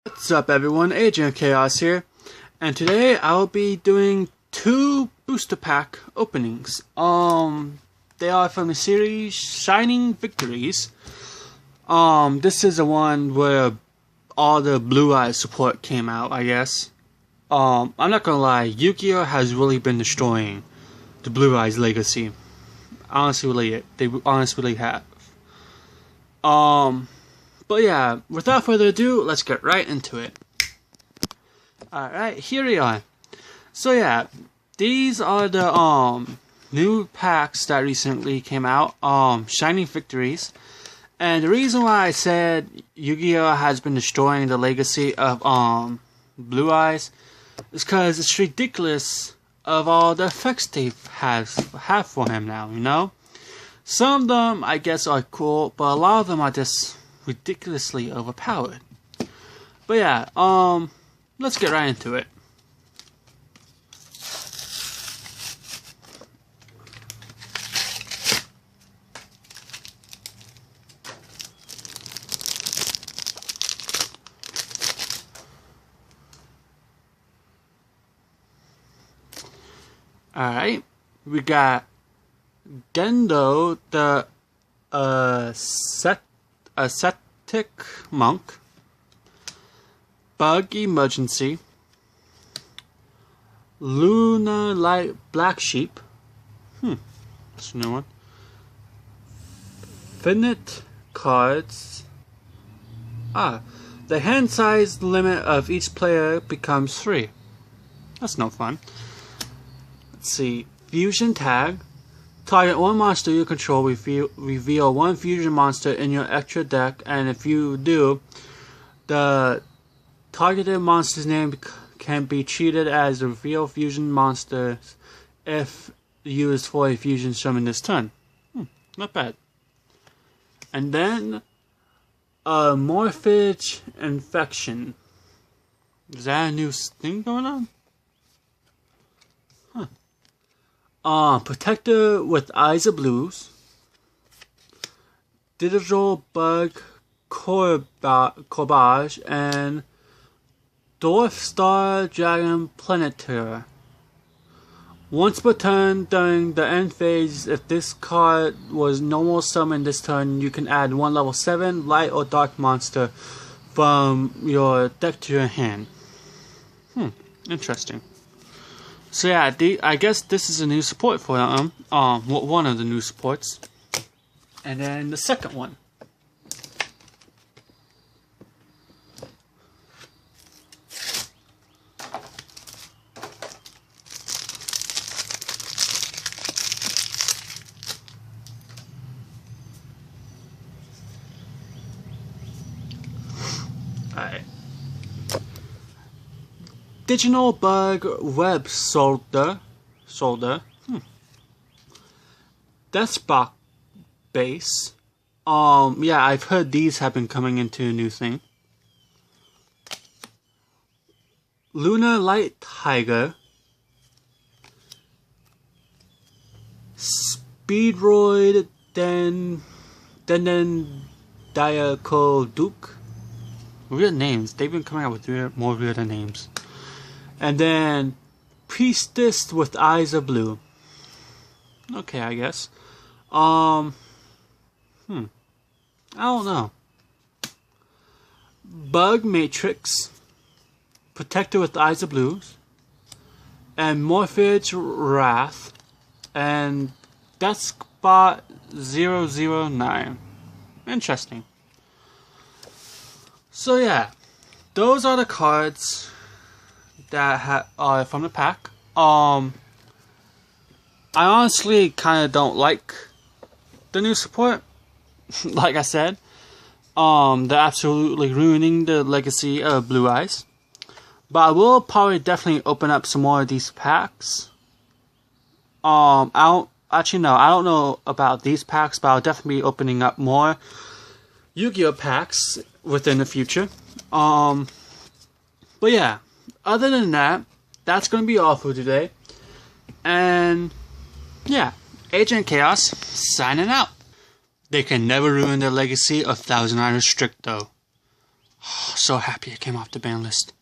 What's up everyone, Agent Chaos here, and today I'll be doing two booster pack openings. They are from the series Shining Victories. This is the one where all the Blue Eyes support came out, I guess. I'm not gonna lie, Yu-Gi-Oh has really been destroying the Blue Eyes legacy. Honestly, they honestly have. But yeah, without further ado, let's get right into it. Alright, here we are. So yeah, these are the new packs that recently came out, Shining Victories. And the reason why I said Yu-Gi-Oh has been destroying the legacy of Blue Eyes is because it's ridiculous of all the effects they have for him now, you know? Some of them I guess are cool, but a lot of them are just ridiculously overpowered. But yeah, let's get right into it. Alright, we got Gendo, the ascetic monk, Bug Emergency, Luna Light Black Sheep, that's a new one, Finite cards, the hand size limit of each player becomes 3, that's no fun. Let's see, Fusion Tag. Target one monster you control, reveal one fusion monster in your extra deck, and if you do, the targeted monster's name can be treated as the reveal fusion monster if used for a fusion summon this turn. Not bad. And then, Morphage Infection. Is that a new thing going on? Protector with Eyes of Blues, Digital Bug Corbage, and Dwarf Star Dragon Planeteer. Once per turn during the end phase, if this card was normal summoned this turn, you can add one level 7 light or dark monster from your deck to your hand. Interesting. So yeah, I guess this is a new support for them. One of the new supports, and then the second one. Alright. Digital Bug Web Solder. Deathspark Base. Yeah, I've heard these have been coming into a new thing. Luna Light Tiger. Speedroid Den Diaco Duke. Weird names. They've been coming out with more weirder names. And then Priestess with Eyes of Blue. Okay, I guess. I don't know. Bug Matrix, Protector with Eyes of Blues, and Morphage Wrath, and Deathspot 009. Interesting. So yeah, those are the cards that are from the pack. I honestly kind of don't like the new support. Like I said, they're absolutely ruining the legacy of Blue Eyes. But I will probably definitely open up some more of these packs. I don't know about these packs, but I'll definitely be opening up more Yu-Gi-Oh packs within the future. But yeah. Other than that, that's going to be all for today. And yeah, Agent Chaos signing out. They can never ruin the legacy of Thousand Iron Strict though. So happy it came off the ban list.